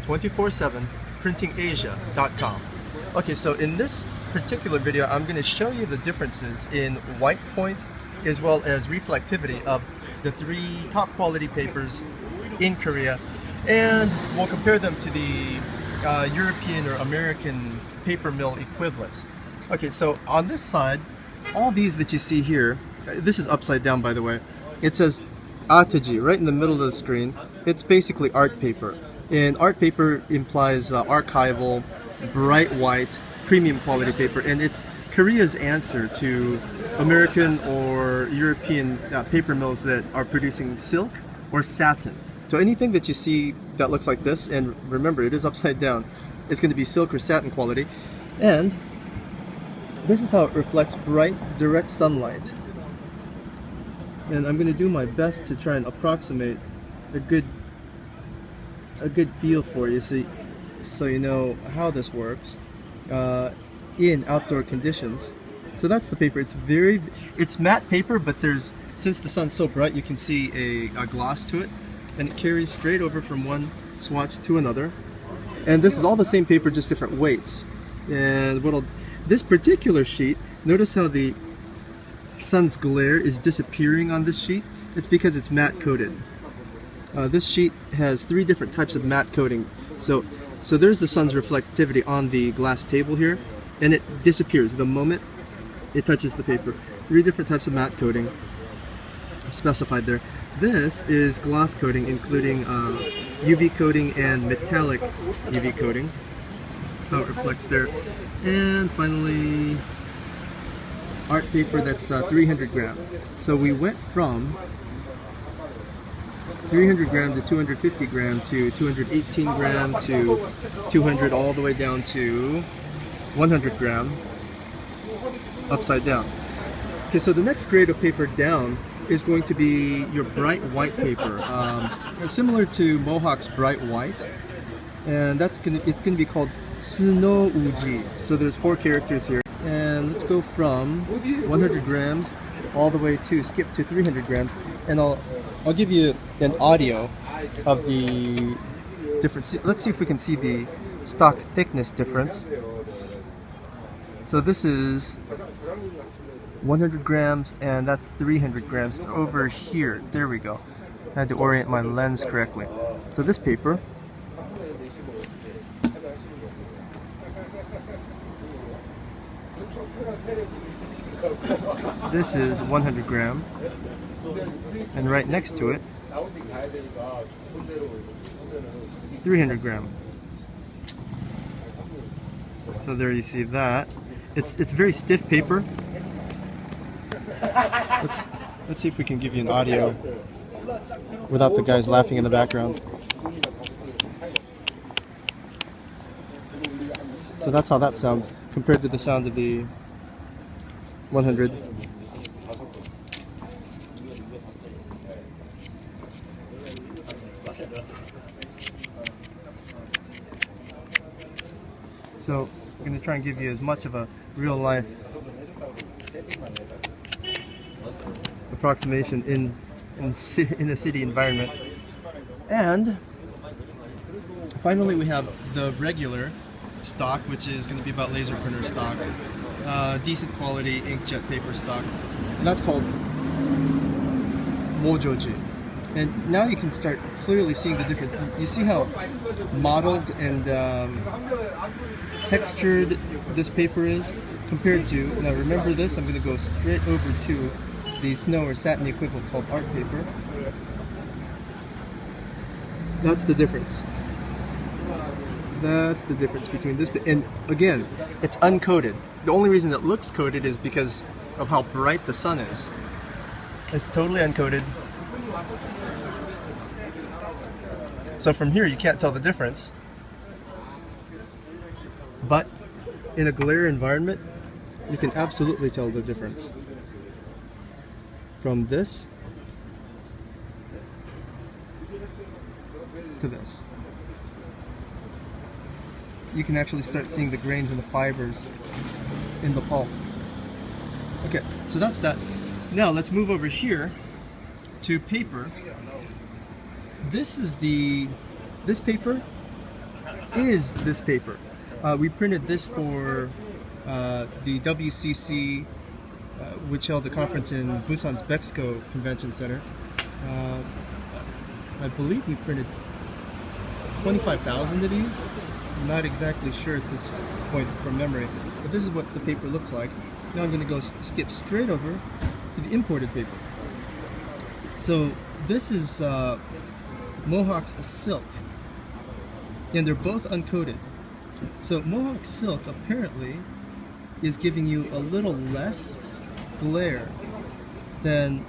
247printingasia.com. Okay, so in this particular video, I'm going to show you the differences in white point as well as reflectivity of the 3 top quality papers in Korea, and we'll compare them to the European or American paper mill equivalents. Okay, so on this side, all these that you see here, this is upside down by the way, it says Ataji right in the middle of the screen. It's basically art paper, and art paper implies archival, bright white, premium quality paper, and it's Korea's answer to American or European paper mills that are producing silk or satin. So anything that you see that looks like this, and remember it is upside down, it's going to be silk or satin quality. And this is how it reflects bright, direct sunlight. And I'm going to do my best to try and approximate a good feel for you, so you know how this works in outdoor conditions. So that's the paper. It's matte paper, but since the sun's so bright, you can see a gloss to it, and it carries straight over from one swatch to another. And this is all the same paper, just different weights. And this particular sheet, notice how the sun's glare is disappearing on this sheet. It's because it's matte coated. This sheet has 3 different types of matte coating. So there's the sun's reflectivity on the glass table here, and it disappears the moment it touches the paper. 3 different types of matte coating specified there. This is gloss coating, including UV coating and metallic UV coating, how it reflects there. And finally, art paper, that's 300 gram. So we went from 300 gram to 250 gram to 218 gram to 200, all the way down to 100 gram upside down. Okay, so the next grade of paper down is going to be your bright white paper, similar to Mohawk's bright white, and it's going to be called Snow Uji. So there's 4 characters here, and let's go from 100 grams all the way to skip to 300 grams, and I'll give you an audio of the difference. Let's see if we can see the stock thickness difference. So this is 100 grams, and that's 300 grams over here. There we go. I had to orient my lens correctly. So this paper, this is 100 gram, and right next to it, 300 gram. So there you see that. It's very stiff paper. Let's see if we can give you an audio without the guys laughing in the background. So that's how that sounds compared to the sound of the 100. So I'm going to try and give you as much of a real life approximation in a city environment. And finally we have the regular stock, which is going to be about laser printer stock, decent quality inkjet paper stock, and that's called Mojoji. And now you can start clearly seeing the difference. You see how mottled and textured this paper is compared to, now remember this, I'm going to go straight over to the snow or satin equivalent called art paper. That's the difference. That's the difference between this, and again, it's uncoated. The only reason it looks coated is because of how bright the sun is. It's totally uncoated. So from here you can't tell the difference. But in a glare environment, you can absolutely tell the difference. From this to this. You can actually start seeing the grains and the fibers in the pulp. Okay, so that's that. Now let's move over here to paper. This paper is this paper. We printed this for the WCC, which held a conference in Busan's Bexco Convention Center. I believe we printed 25,000 of these. I'm not exactly sure at this point from memory, but this is what the paper looks like. Now I'm going to go skip straight over to the imported paper. So this is Mohawk's silk, and they're both uncoated. So Mohawk silk apparently is giving you a little less glare than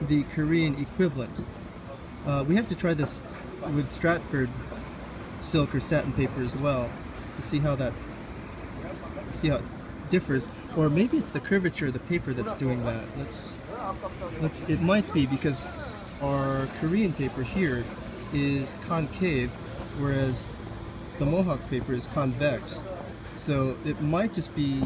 the Korean equivalent. We have to try this with Stratford silk or satin paper as well to see how it differs, or maybe it's the curvature of the paper that's doing that. It might be because our Korean paper here is concave, whereas the Mohawk paper is convex. So it might just be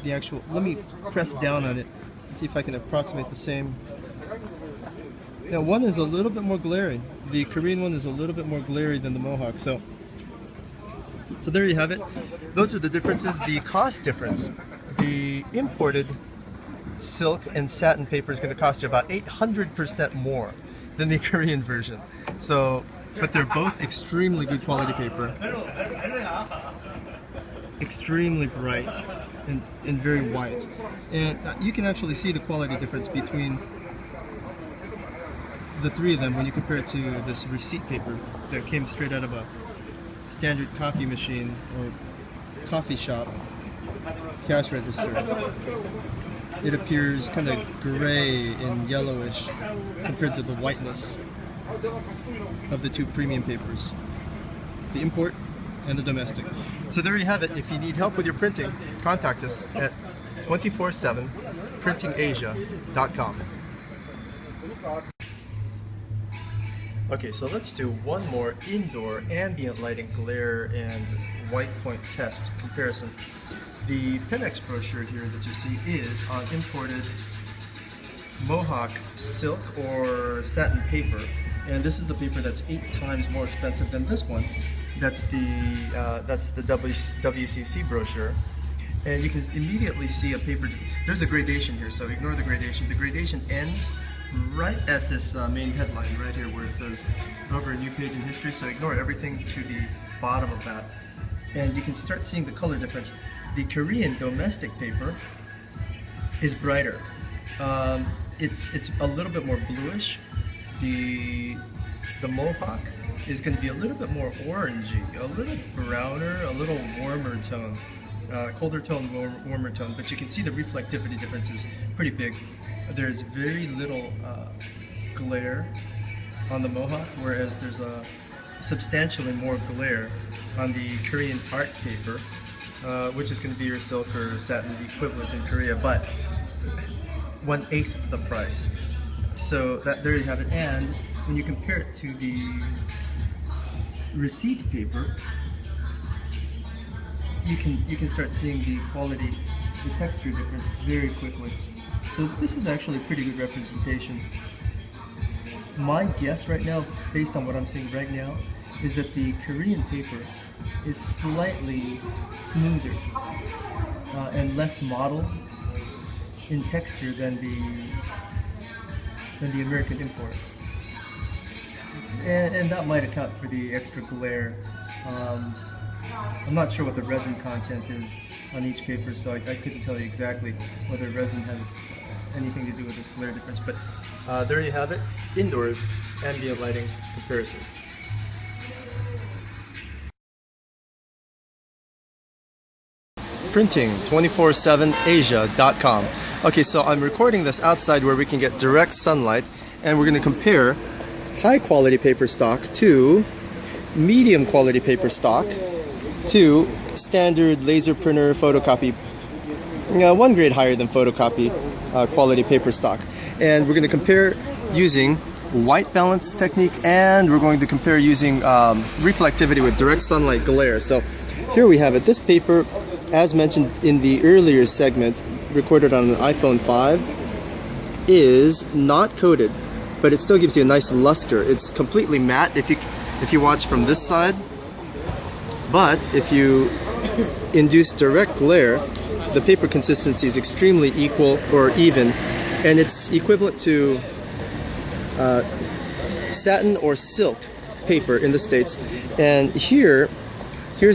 the actual. Let me press down on it and see if I can approximate the same. Now one is a little bit more glary. The Korean one is a little bit more glary than the Mohawk. So there you have it. Those are the differences. The cost difference. The imported silk and satin paper is going to cost you about 800% more than the Korean version. So, but they're both extremely good quality paper. Extremely bright and very white. And you can actually see the quality difference between the three of them when you compare it to this receipt paper that came straight out of a standard coffee machine or coffee shop cash register. It appears kind of gray and yellowish compared to the whiteness of the two premium papers, the import and the domestic. So there you have it. If you need help with your printing, contact us at 247printingasia.com. Okay, so let's do one more indoor ambient lighting glare and white point test comparison. The Penex brochure here that you see is on imported Mohawk silk or satin paper, and this is the paper that's 8 times more expensive than this one. That's the WCC brochure, and you can immediately see a paper. There's a gradation here, so ignore the gradation. The gradation ends right at this main headline right here where it says over a new page in history, so ignore everything to the bottom of that, and you can start seeing the color difference. The Korean domestic paper is brighter. It's a little bit more bluish. The Mohawk is going to be a little bit more orangey, a little browner, a little warmer tone, colder tone, warmer tone, but you can see the reflectivity difference is pretty big. There's very little glare on the Mohawk, whereas there's a substantially more glare on the Korean art paper, which is going to be your silk or satin equivalent in Korea, but 1/8 the price. So there you have it. And when you compare it to the receipt paper, you can start seeing the quality, the texture difference very quickly. So this is actually a pretty good representation. My guess right now, based on what I'm seeing right now, is that the Korean paper is slightly smoother and less mottled in texture than the American import, and that might account for the extra glare. I'm not sure what the resin content is on each paper, so I couldn't tell you exactly whether resin has anything to do with this glare difference, but there you have it, indoors ambient lighting comparison. Printing247asia.com. Okay, so I'm recording this outside where we can get direct sunlight, and we're going to compare high quality paper stock to medium quality paper stock to standard laser printer photocopy, one grade higher than photocopy quality paper stock. And we're going to compare using white balance technique, and we're going to compare using reflectivity with direct sunlight glare. So here we have it. This paper, as mentioned in the earlier segment, recorded on an iPhone 5, is not coated, but it still gives you a nice luster. It's completely matte. If you watch from this side, But if you induce direct glare, the paper consistency is extremely equal or even, and it's equivalent to satin or silk paper in the States. And here's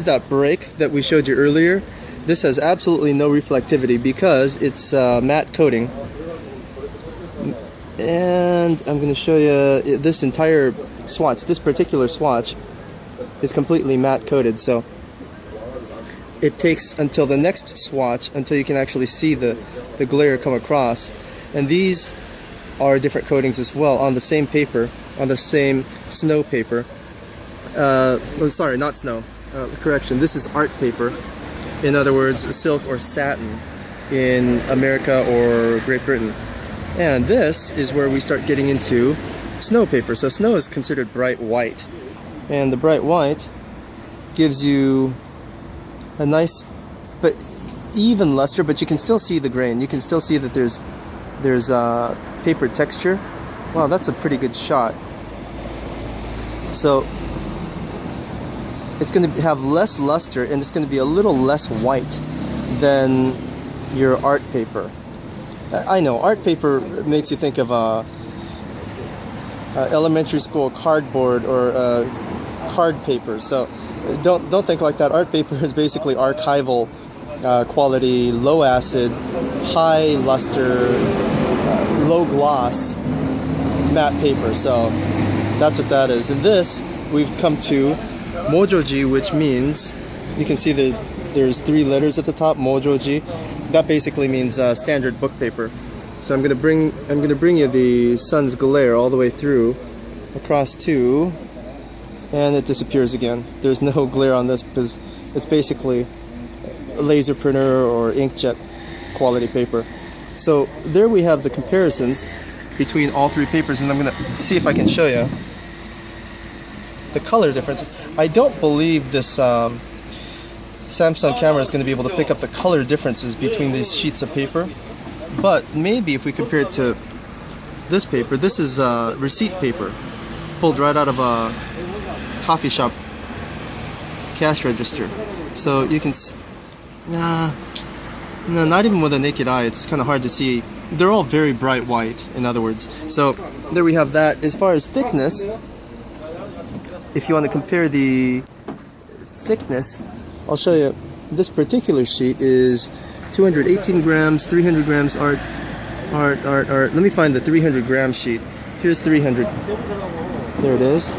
that break that we showed you earlier. This has absolutely no reflectivity because it's matte coating. And I'm going to show you this entire swatch. This particular swatch is completely matte coated, so it takes until the next swatch until you can actually see the glare come across. And these are different coatings as well on the same paper, on the same snow paper. Sorry, not snow. Correction, this is art paper. In other words, silk or satin in America or Great Britain. And this is where we start getting into snow paper. So snow is considered bright white. And the bright white gives you a nice but even luster, but you can still see the grain. You can still see that there's paper texture. Wow, that's a pretty good shot. So it's going to have less luster and it's going to be a little less white than your art paper. I know art paper makes you think of elementary school cardboard or card paper. So don't think like that. Art paper is basically archival quality, low acid, high luster, low gloss matte paper. So that's what that is. And this we've come to Mojoji, which means you can see there's 3 letters at the top. Mojoji. That basically means standard book paper. So I'm gonna bring you the sun's glare all the way through, across to, and it disappears again. There's no glare on this because it's basically a laser printer or inkjet quality paper. So there we have the comparisons between all 3 papers, and I'm gonna see if I can show you the color differences. I don't believe this Samsung camera is going to be able to pick up the color differences between these sheets of paper, but maybe if we compare it to this paper, this is receipt paper pulled right out of a coffee shop cash register. So you can no, not even with a naked eye, it's kind of hard to see. They're all very bright white, in other words. So there we have that. As far as thickness, if you want to compare the thickness, I'll show you. This particular sheet is 218 grams, 300 grams art. Let me find the 300 gram sheet. Here's 300. There it is.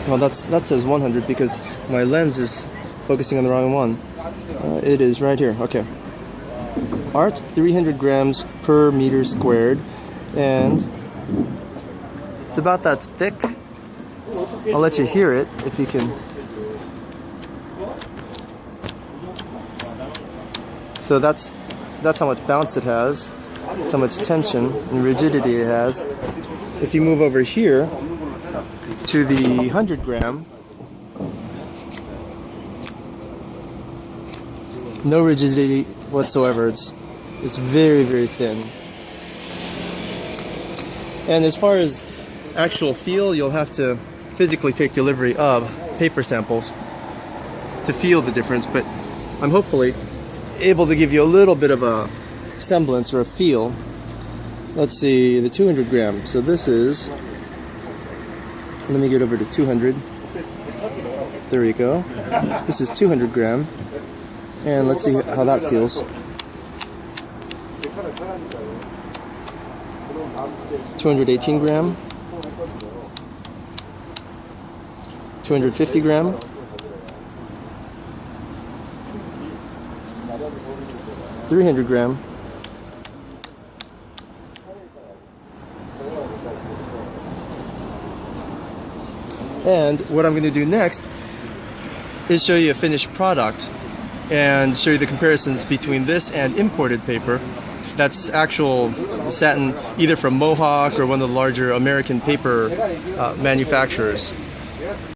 Well, that says 100 because my lens is focusing on the wrong one. It is right here. Okay. Art, 300 grams per meter squared, and it's about that thick. I'll let you hear it if you can. So that's how much bounce it has, that's how much tension and rigidity it has. If you move over here to the 100 gram, no rigidity whatsoever. It's very, very thin. And as far as actual feel, you'll have to physically take delivery of paper samples to feel the difference, but I'm hopefully able to give you a little bit of a semblance or a feel. Let's see, the 200 gram. So this is, let me get over to 200. There you go. This is 200 gram. And let's see how that feels. 218 gram. 250 gram. 300 gram. And what I'm going to do next is show you a finished product and show you the comparisons between this and imported paper. That's actual satin, either from Mohawk or one of the larger American paper manufacturers.